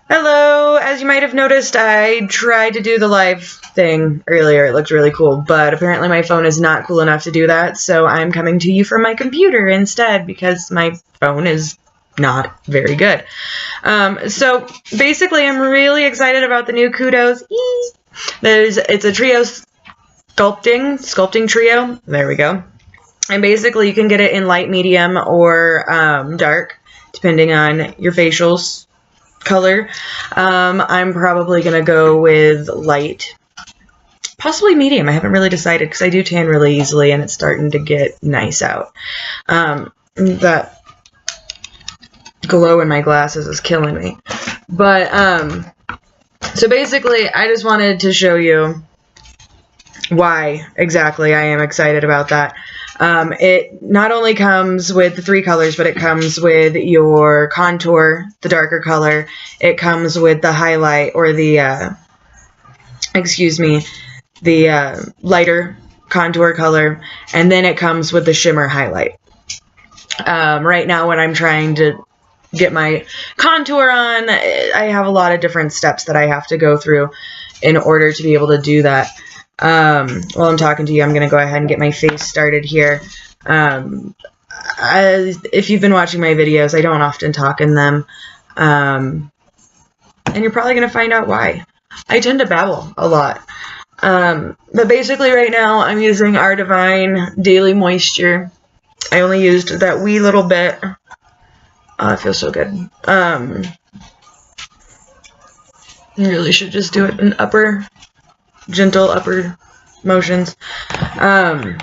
Hello! As you might have noticed, I tried to do the live thing earlier. It looked really cool, but apparently my phone is not cool enough to do that, so I'm coming to you from my computer instead because my phone is not very good. So basically, I'm really excited about the new Kudos. It's a trio sculpting trio. There we go. And basically, you can get it in light, medium, or dark, depending on your facials color. I'm probably gonna go with light, possibly medium. I haven't really decided because I do tan really easily and it's starting to get nice out. That glow in my glasses is killing me. But so basically I just wanted to show you why exactly I am excited about that. It not only comes with the 3 colors, but it comes with your contour, the darker color. It comes with the highlight, or the, the lighter contour color, and then it comes with the shimmer highlight. Right now when I'm trying to get my contour on, I have a lot of different steps that I have to go through in order to be able to do that. While I'm talking to you, I'm going to go ahead and get my face started here. If you've been watching my videos, I don't often talk in them. And you're probably going to find out why. I tend to babble a lot. But basically right now I'm using our Divine Daily Moisture. I only used that wee little bit. Oh, it feels so good. You really should just do it in gentle upper motions. But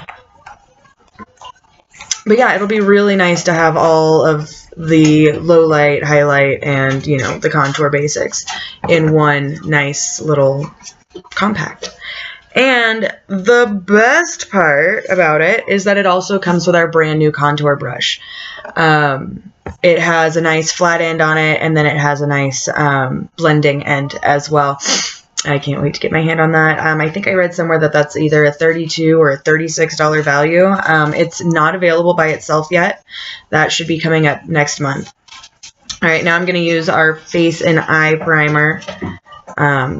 yeah, it'll be really nice to have all of the low light, highlight, and, you know, the contour basics in one nice little compact. And the best part about it is that it also comes with our brand new contour brush. It has a nice flat end on it, and then it has a nice blending end as well. I can't wait to get my hand on that. I think I read somewhere that that's either a $32 or a $36 value. It's not available by itself yet. That should be coming up next month. All right, now I'm going to use our face and eye primer.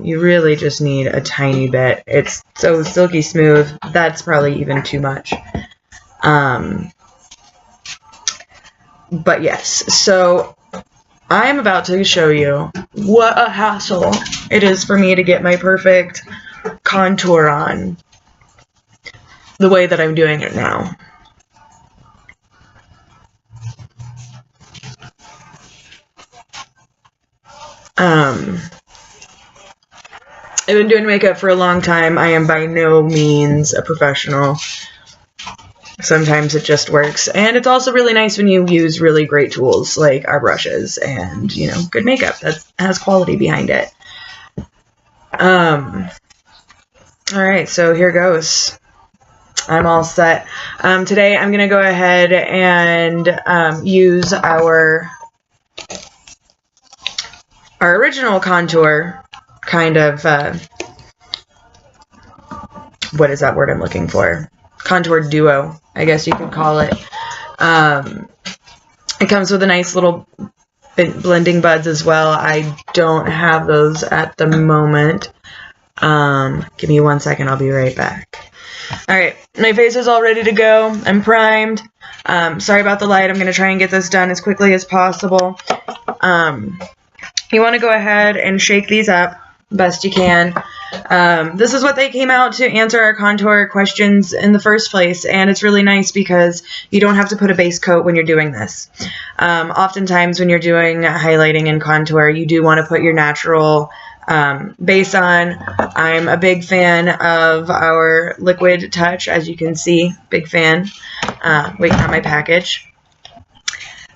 You really just need a tiny bit. It's so silky smooth. That's probably even too much. But yes, so I'm about to show you what a hassle it is for me to get my perfect contour on the way that I'm doing it now. I've been doing makeup for a long time. I am by no means a professional. Sometimes it just works, and it's also really nice when you use really great tools like our brushes and, you know, good makeup that has quality behind it. Alright, so here goes. I'm all set. Today I'm gonna go ahead and use our original contour kind of, what is that word I'm looking for? Contour duo, I guess you could call it. It comes with a nice little blending buds as well. I don't have those at the moment. Give me 1 second, I'll be right back. Alright, my face is all ready to go. I'm primed. Sorry about the light. I'm going to try and get this done as quickly as possible. You want to go ahead and shake these up best you can. This is what they came out to answer our contour questions in the first place, and it's really nice because you don't have to put a base coat when you're doing this. Oftentimes when you're doing highlighting and contour, you do want to put your natural base on. I'm a big fan of our Liquid Touch, as you can see. Big fan. Waiting on my package.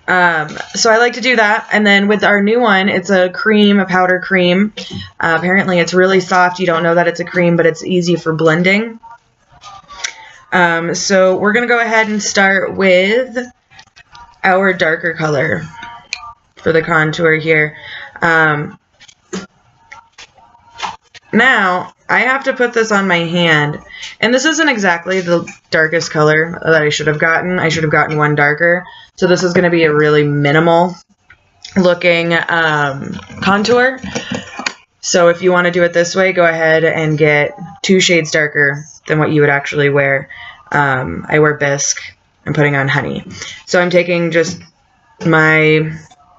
So I like to do that, and then with our new one, it's a cream, a powder cream. Apparently it's really soft. You don't know that it's a cream, but it's easy for blending. So we're going to go ahead and start with our darker color for the contour here. Now, I have to put this on my hand, and this isn't exactly the darkest color that I should have gotten. I should have gotten one darker, so this is going to be a really minimal looking contour. So if you want to do it this way, go ahead and get 2 shades darker than what you would actually wear. I wear Bisque. I'm putting on Honey. So I'm taking just my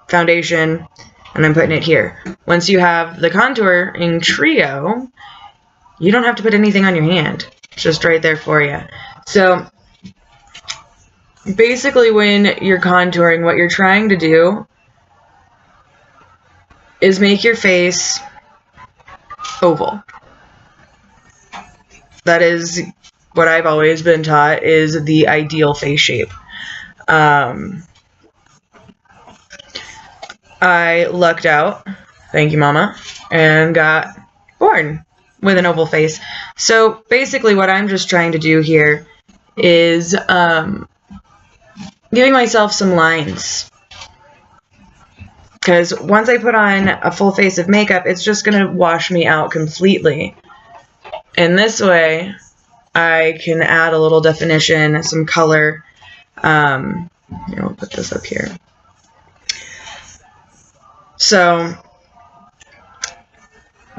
foundation and I'm putting it here. Once you have the contouring trio, you don't have to put anything on your hand. It's just right there for you. So basically when you're contouring, what you're trying to do is make your face oval. That is what I've always been taught is the ideal face shape. I lucked out, thank you mama, and got born with an oval face. So basically what I'm just trying to do here is giving myself some lines. Because once I put on a full face of makeup, it's just going to wash me out completely. And this way, I can add a little definition, some color. I'll put this up here. So,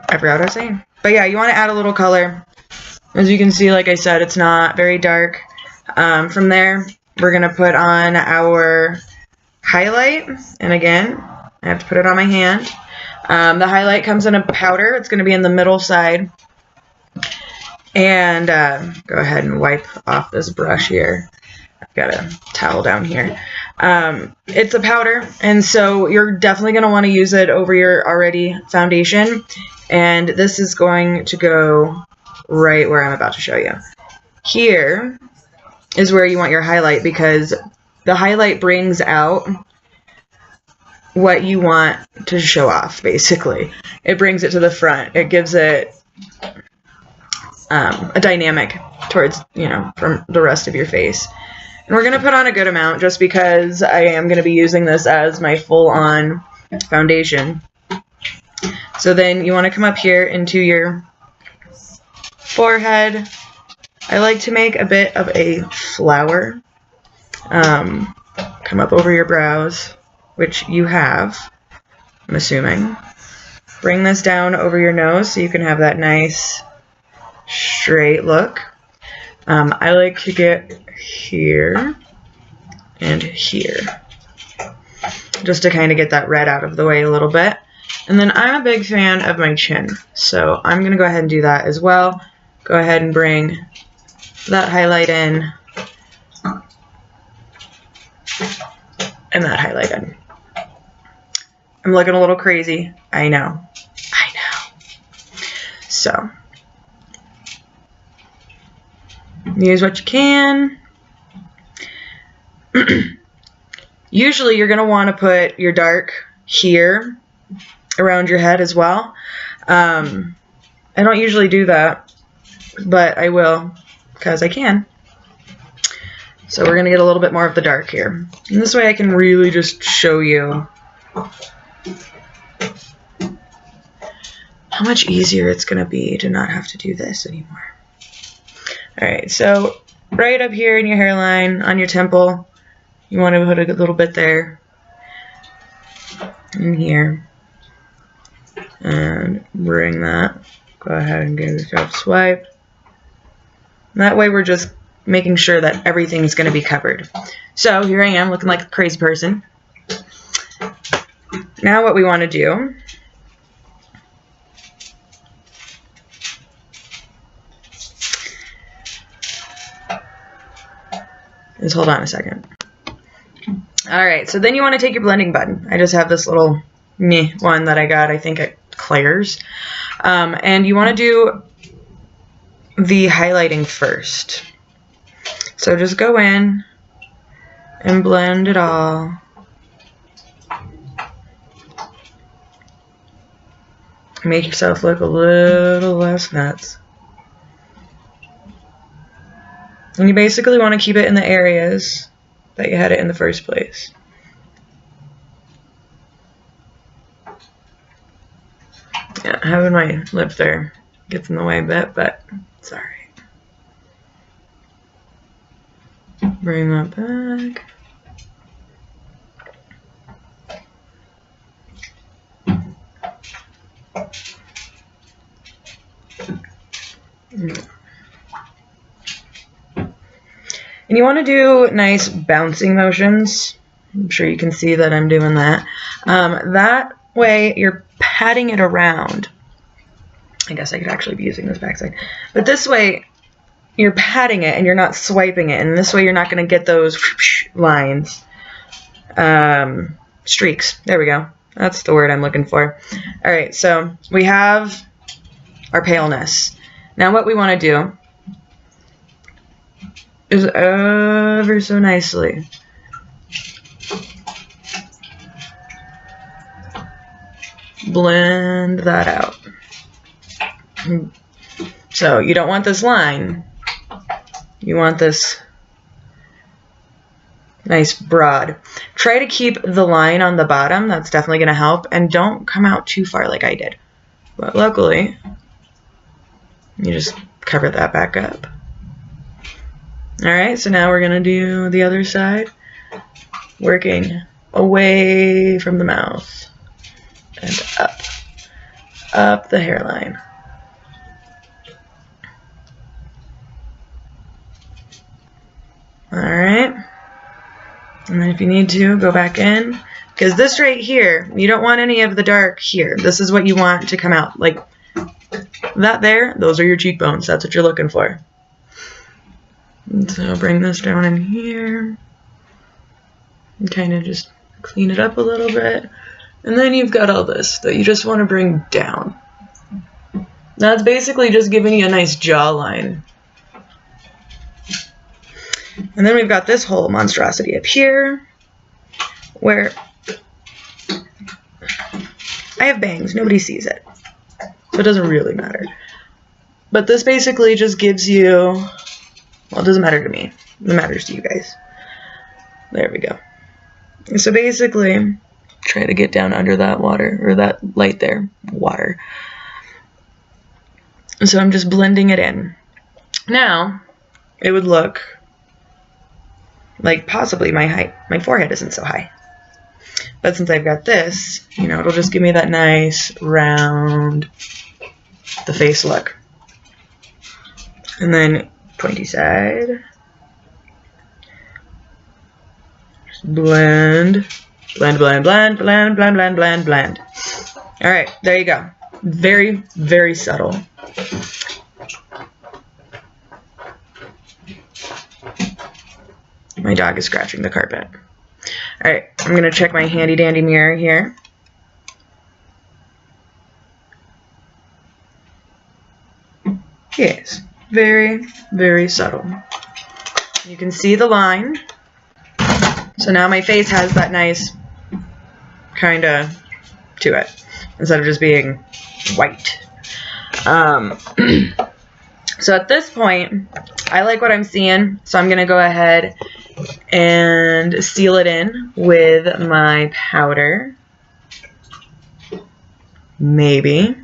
I forgot what I was saying. But yeah, you want to add a little color. As you can see, like I said, it's not very dark. From there, we're going to put on our highlight. And again, I have to put it on my hand. The highlight comes in a powder. It's going to be in the middle side. And go ahead and wipe off this brush here. I've got a towel down here. It's a powder, and so you're definitely going to want to use it over your already foundation. And this is going to go right where I'm about to show you. Here is where you want your highlight, because the highlight brings out what you want to show off, basically. It brings it to the front. It gives it a dynamic towards, from the rest of your face. And we're going to put on a good amount just because I am going to be using this as my full-on foundation. So then you want to come up here into your forehead. I like to make a bit of a flower. Come up over your brows, which you have, I'm assuming. Bring this down over your nose so you can have that nice straight look. I like to get here and here, just to kind of get that red out of the way a little bit. And then I'm a big fan of my chin, so I'm going to go ahead and do that as well. Go ahead and bring that highlight in and that highlight in. I'm looking a little crazy. I know. So, use what you can. Usually you're going to want to put your dark here around your head as well. I don't usually do that, but I will because I can. So we're going to get a little bit more of the dark here. And this way I can really just show you how much easier it's going to be to not have to do this anymore. Alright, so right up here in your hairline, on your temple, you want to put a little bit there, in here, and bring that. Go ahead and give yourself a swipe. And that way we're just making sure that everything is going to be covered. So here I am looking like a crazy person. Now what we want to do is, hold on a second. Alright, so then you want to take your blending button. I just have this little meh one that I got, I think, at Claire's. And you want to do the highlighting first. So just go in and blend it all. Make yourself look a little less nuts. And you basically want to keep it in the areas that you had it in the first place. Yeah, having my lip there gets in the way a bit, but it's alright. Bring that back. And you want to do nice bouncing motions. I'm sure you can see that I'm doing that. That way you're patting it around. I guess I could actually be using this backside. But this way you're patting it and you're not swiping it. And this way you're not going to get those lines. Streaks. There we go. That's the word I'm looking for. Alright, so we have our paleness. Now what we want to do is ever so nicely blend that out. So you don't want this line. You want this nice broad. Try to keep the line on the bottom. That's definitely going to help. And don't come out too far like I did. But luckily, you just cover that back up. Alright, so now we're going to do the other side. Working away from the mouth. And up. Up the hairline. Alright. And then if you need to, go back in. Because this right here, you don't want any of the dark here. This is what you want to come out. Like that there, those are your cheekbones. That's what you're looking for. And so bring this down in here. And kind of just clean it up a little bit. And then you've got all this that you just want to bring down. That's basically just giving you a nice jawline. And then we've got this whole monstrosity up here, where I have bangs. Nobody sees it. So it doesn't really matter. But this basically just gives you, well, it doesn't matter to me. It matters to you guys. There we go. And so basically, try to get down under that water, or that light there, water. So I'm just blending it in. Now, it would look like possibly my forehead isn't so high. But since I've got this, you know, it'll just give me that nice, round, the face look. And then pointy side. Just blend. Blend, blend, blend, blend, blend, blend, blend, blend. Alright, there you go. Very, very subtle. My dog is scratching the carpet. Alright, I'm going to check my handy dandy mirror here. Yes, very, very subtle. You can see the line. So now my face has that nice kind of to it, instead of just being white. So at this point, I like what I'm seeing, so I'm going to go ahead and seal it in with my powder. Maybe.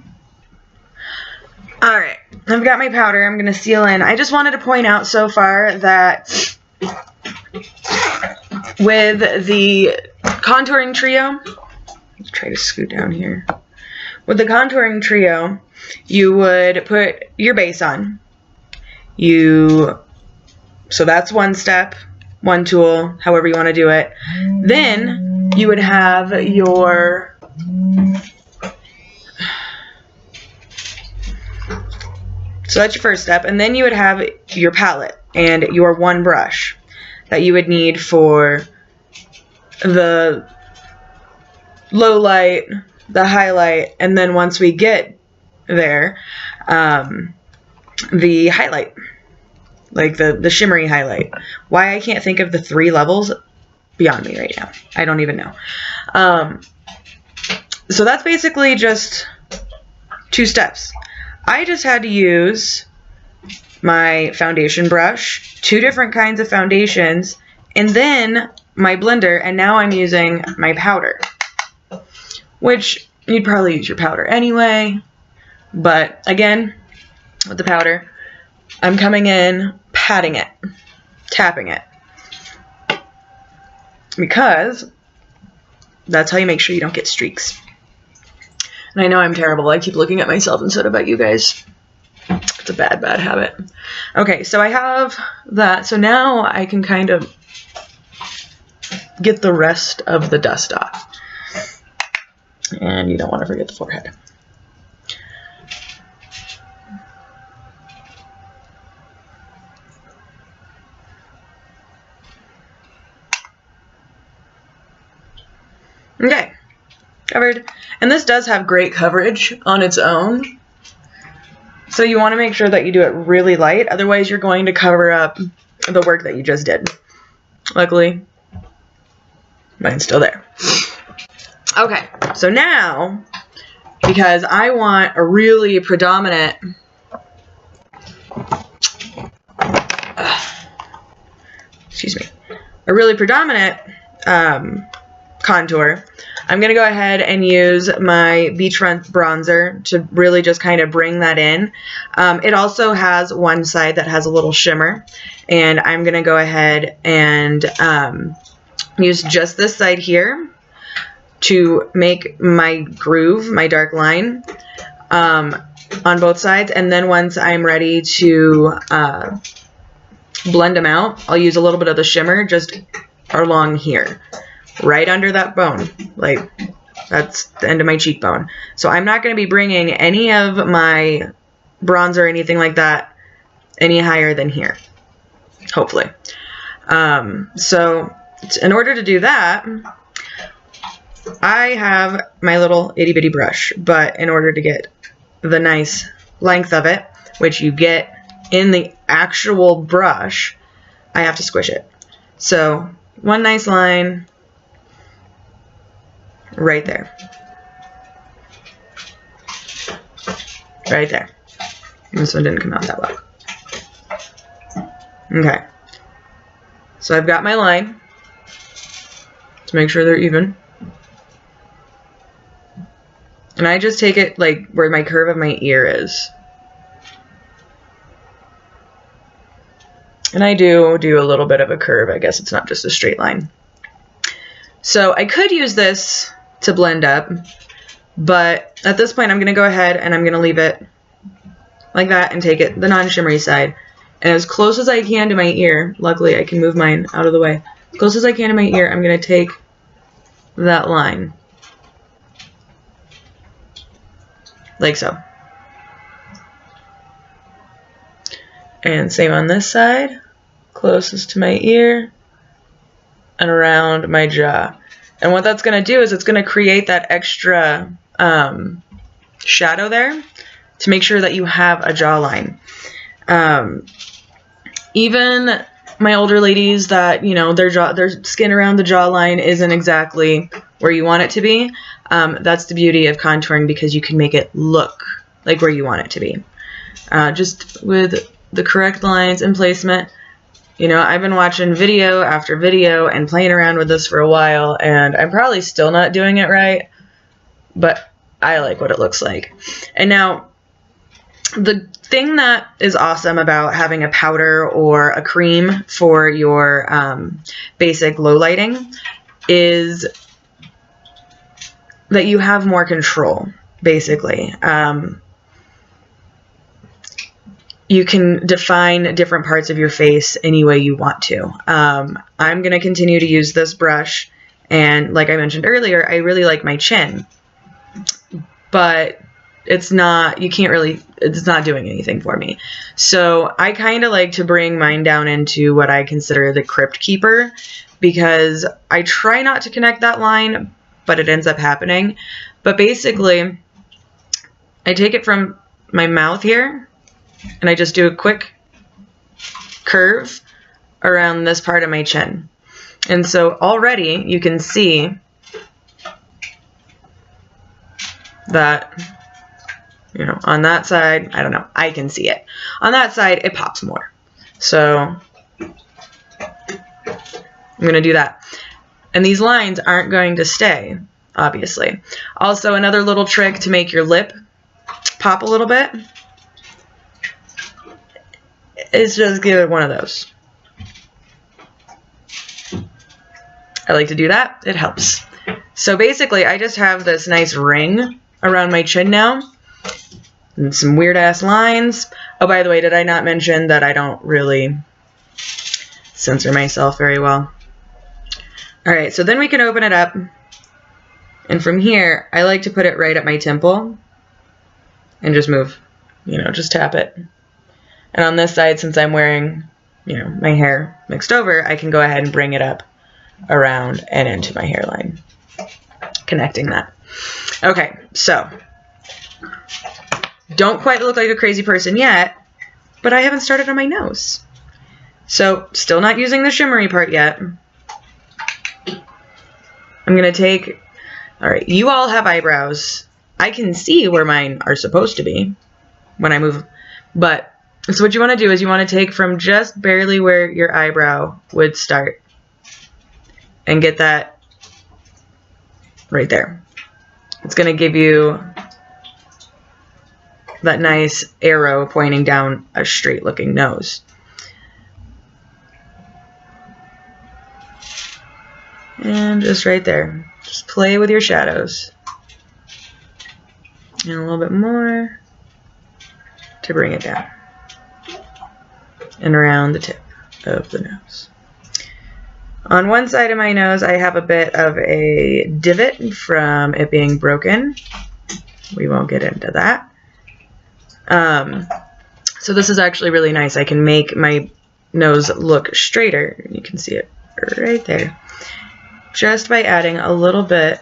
Alright, I've got my powder. I'm going to seal in. I just wanted to point out so far that with the contouring trio, let's try to scoot down here. With the contouring trio, you would put your base on. So that's one step, one tool, however you want to do it. Then you would have your so that's your first step, and then you would have your palette and your one brush that you would need for the low light, the highlight, and then once we get there, the highlight, like the shimmery highlight. Why I can't think of the 3 levels, beyond me right now. I don't even know. So that's basically just 2 steps. I just had to use my foundation brush, 2 different kinds of foundations, and then my blender, and now I'm using my powder, which you'd probably use your powder anyway, but again, with the powder, I'm coming in, patting it, tapping it, because that's how you make sure you don't get streaks. And I know I'm terrible. I keep looking at myself instead of at you guys. It's a bad, bad habit. Okay, so I have that. So now I can kind of get the rest of the dust off. And you don't want to forget the forehead. Okay, covered. And this does have great coverage on its own. So you want to make sure that you do it really light, otherwise you're going to cover up the work that you just did. Luckily, mine's still there. Okay, so now, because I want a really predominant, excuse me, a really predominant contour, I'm going to go ahead and use my beachfront bronzer to really just kind of bring that in. It also has one side that has a little shimmer, and I'm going to go ahead and use just this side here to make my groove, my dark line, on both sides. And then once I'm ready to blend them out, I'll use a little bit of the shimmer just along here, right under that bone. Like, that's the end of my cheekbone. So I'm not going to be bringing any of my bronzer or anything like that any higher than here, hopefully. So in order to do that, I have my little itty bitty brush, but in order to get the nice length of it, which you get in the actual brush, I have to squish it. So one nice line right there. Right there. This one didn't come out that well. Okay. So I've got my line to make sure they're even. And I just take it like where my curve of my ear is. And I do a little bit of a curve. I guess it's not just a straight line. So I could use this to blend up, but at this point I'm going to go ahead and I'm going to leave it like that and take it the non-shimmery side. And as close as I can to my ear, luckily I can move mine out of the way. As close as I can to my ear, I'm going to take that line. Like so. And same on this side, closest to my ear and around my jaw. And what that's going to do is it's going to create that extra shadow there to make sure that you have a jawline. Even my older ladies that, you know, their skin around the jawline isn't exactly where you want it to be. That's the beauty of contouring, because you can make it look like where you want it to be. Just with the correct lines and placement. You know, I've been watching video after video and playing around with this for a while, and I'm probably still not doing it right, but I like what it looks like. And now, the thing that is awesome about having a powder or a cream for your basic low lighting is that you have more control, basically. You can define different parts of your face any way you want to. I'm going to continue to use this brush, and like I mentioned earlier, I really like my chin, but it's not, it's not doing anything for me. So I kind of like to bring mine down into what I consider the crypt keeper, because I try not to connect that line, but it ends up happening. But basically, I take it from my mouth here, and I just do a quick curve around this part of my chin. And so already you can see that, you know, on that side, I don't know, I can see it. On that side, it pops more. So I'm going to do that. And these lines aren't going to stay, obviously. Also, another little trick to make your lip pop a little bit is just give it one of those. I like to do that. It helps. So basically, I just have this nice ring around my chin now. And some weird ass lines. Oh, by the way, did I not mention that I don't really censor myself very well? Alright, so then we can open it up. And from here, I like to put it right at my temple. And just move. You know, just tap it. And on this side, since I'm wearing, you know, my hair mixed over, I can go ahead and bring it up around and into my hairline. Connecting that. Okay, so. Don't quite look like a crazy person yet, but I haven't started on my nose. So, still not using the shimmery part yet. I'm going to take, alright, you all have eyebrows. I can see where mine are supposed to be when I move, but, so what you want to do is you want to take from just barely where your eyebrow would start and get that right there. It's going to give you that nice arrow pointing down a straight looking nose. And just right there. Just play with your shadows. And a little bit more to bring it down. And around the tip of the nose. On one side of my nose, I have a bit of a divot from it being broken. We won't get into that. So this is actually really nice. I can make my nose look straighter. You can see it right there. Just by adding a little bit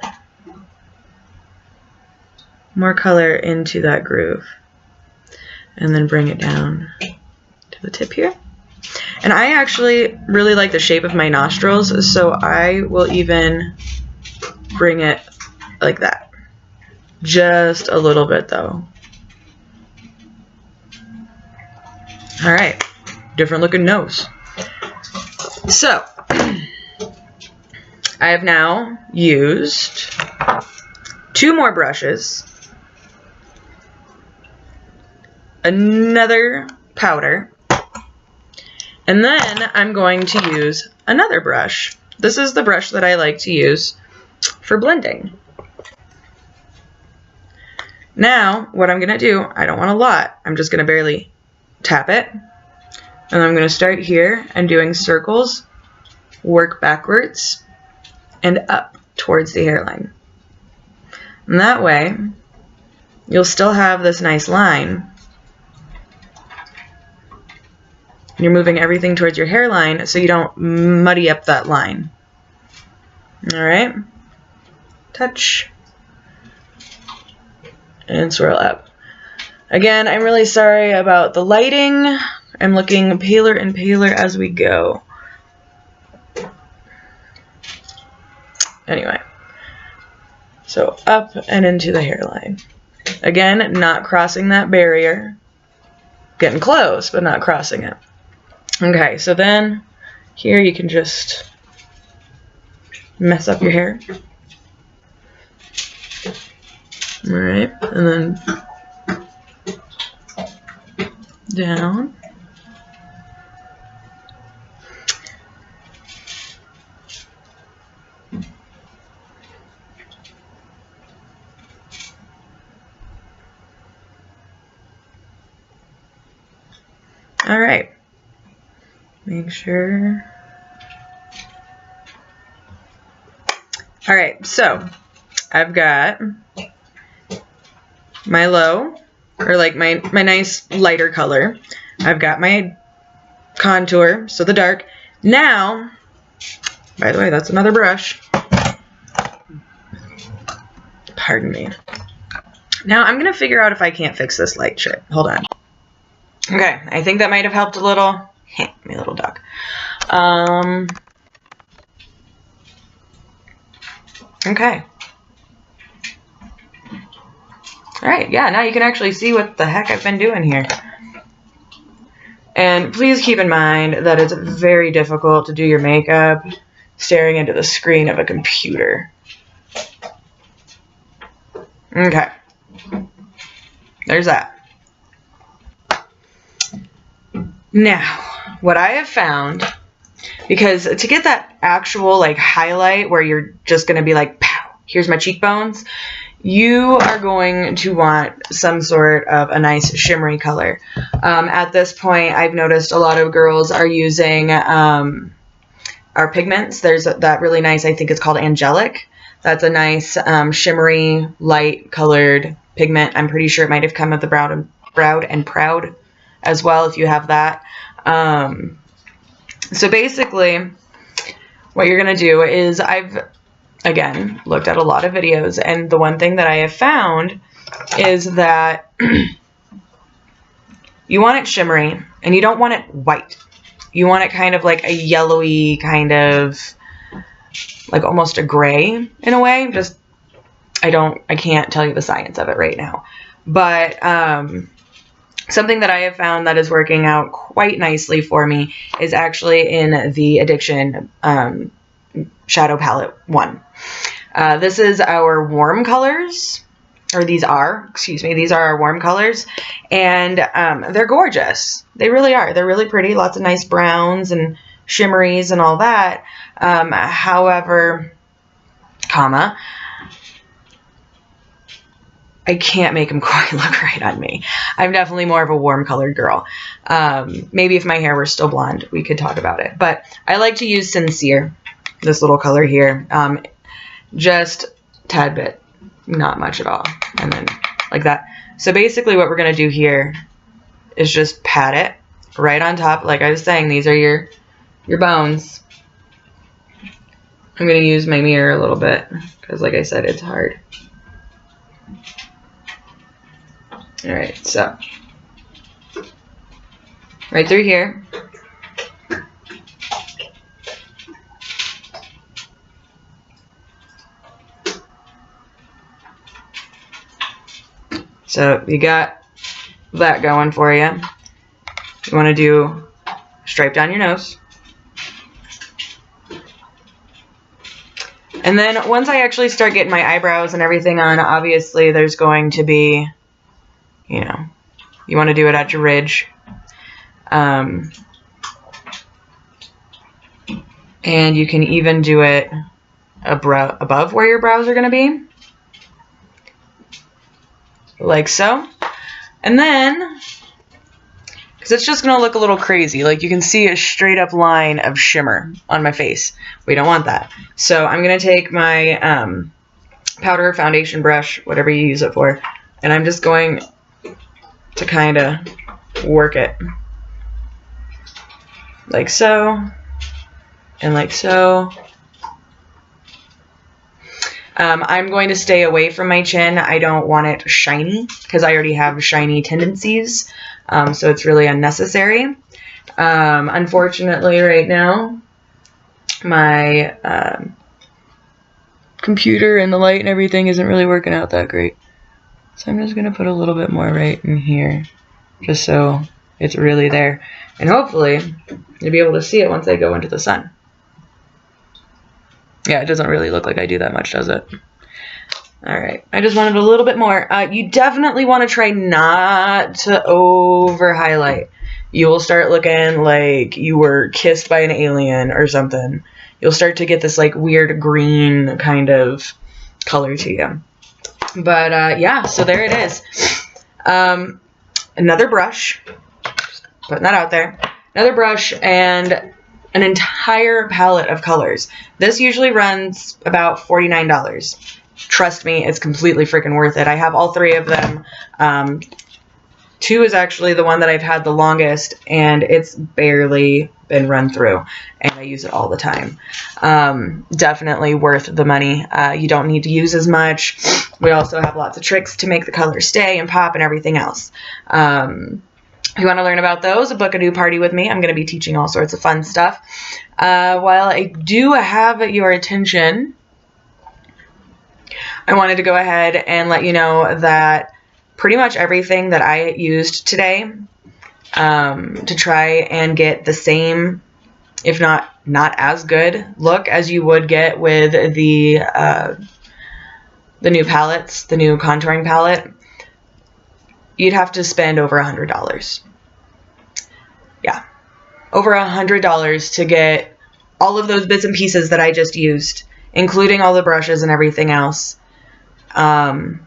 more color into that groove. And then bring it down to the tip here. And I actually really like the shape of my nostrils, so I will even bring it like that. Just a little bit though. Alright, different looking nose. So, I have now used 2 more brushes, another powder, and then I'm going to use another brush. This is the brush that I like to use for blending. Now, what I'm going to do, I don't want a lot, I'm just going to barely tap it, and I'm going to start here and doing circles, work backwards and up towards the hairline. And that way you'll still have this nice line. You're moving everything towards your hairline so you don't muddy up that line. Alright, touch and swirl up. Again, I'm really sorry about the lighting. I'm looking paler and paler as we go. Anyway, so up and into the hairline. Again, not crossing that barrier. Getting close, but not crossing it. Okay, so then here you can just mess up your hair. Alright, and then down. All right. Make sure. All right, so I've got my low, or like my nice lighter color. I've got my contour, so the dark. Now, by the way, that's another brush. Pardon me. Now I'm gonna figure out if I can't fix this light trick. Hold on. Okay, I think that might have helped a little. My little dog. Okay. Alright, yeah, now you can actually see what the heck I've been doing here. And please keep in mind that it's very difficult to do your makeup staring into the screen of a computer. Okay. There's that. Now, what I have found, because to get that actual like highlight where you're just going to be like, pow, here's my cheekbones, you are going to want some sort of a nice shimmery color. At this point, I've noticed a lot of girls are using our pigments. There's that really nice, I think it's called Angelic. That's a nice shimmery, light colored pigment. I'm pretty sure it might have come with the Proud and Proud as well, if you have that. So basically, what you're going to do is, I've, again, looked at a lot of videos, and the one thing that I have found is that you want it shimmery, and you don't want it white. You want it kind of like a yellowy, kind of like almost a gray in a way. Just, I can't tell you the science of it right now. But something that I have found that is working out quite nicely for me is actually in the Addiction Shadow Palette 1. This is our warm colors, or these are our warm colors, and they're gorgeous. They really are. They're really pretty. Lots of nice browns and shimmeries and all that. However, I can't make them quite look right on me. I'm definitely more of a warm colored girl. Maybe if my hair were still blonde, we could talk about it. But I like to use Sincere, this little color here. Just a tad bit, not much at all. And then like that. So basically what we're going to do here is just pat it right on top. Like I was saying, these are your bones. I'm going to use my mirror a little bit because, like I said, it's hard. Alright, so right through here. So you got that going for you. You want to do stripe down your nose. And then once I actually start getting my eyebrows and everything on, obviously there's going to be, you know, you want to do it at your ridge. And you can even do it above where your brows are going to be. Like so. And then, because it's just going to look a little crazy. Like you can see a straight up line of shimmer on my face. We don't want that. So I'm going to take my powder or foundation brush, whatever you use it for, and I'm just going to kind of work it. Like so. And like so. I'm going to stay away from my chin. I don't want it shiny because I already have shiny tendencies. So it's really unnecessary. Unfortunately, right now, my computer and the light and everything isn't really working out that great. So I'm just going to put a little bit more right in here just so it's really there. And hopefully, you'll be able to see it once I go into the sun. Yeah, it doesn't really look like I do that much, does it? Alright, I just wanted a little bit more. You definitely want to try not to over-highlight. You will start looking like you were kissed by an alien or something. You'll start to get this like weird green kind of color to you. But yeah, so there it is. Another brush. Just putting that out there. Another brush and an entire palette of colors. This usually runs about $49. Trust me, it's completely freaking worth it. I have all three of them. 2 is actually the one that I've had the longest, and it's barely been run through, and I use it all the time. Definitely worth the money. You don't need to use as much. We also have lots of tricks to make the colors stay and pop and everything else. If you want to learn about those, book a new party with me. I'm going to be teaching all sorts of fun stuff. While I do have your attention, I wanted to go ahead and let you know that pretty much everything that I used today to try and get the same, if not as good look as you would get with the new palettes, the new contouring palette, you'd have to spend over $100. Yeah, over $100 to get all of those bits and pieces that I just used, including all the brushes and everything else. Or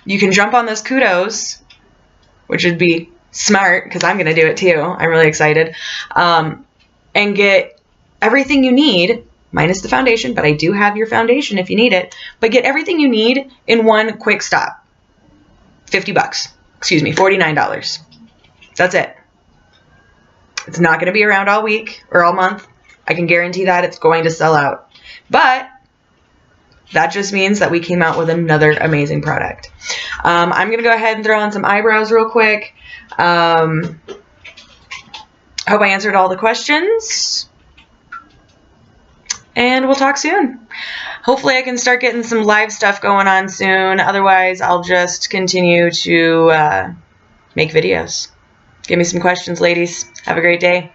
you can jump on this kudos, which would be smart because I'm going to do it too. I'm really excited. And get everything you need, minus the foundation, but I do have your foundation if you need it. But get everything you need in one quick stop. $50. Excuse me, $49. That's it. It's not going to be around all week or all month. I can guarantee that it's going to sell out. But that just means that we came out with another amazing product. I'm going to go ahead and throw on some eyebrows real quick. Hope I answered all the questions. And we'll talk soon. Hopefully I can start getting some live stuff going on soon. Otherwise, I'll just continue to make videos. Give me some questions, ladies. Have a great day.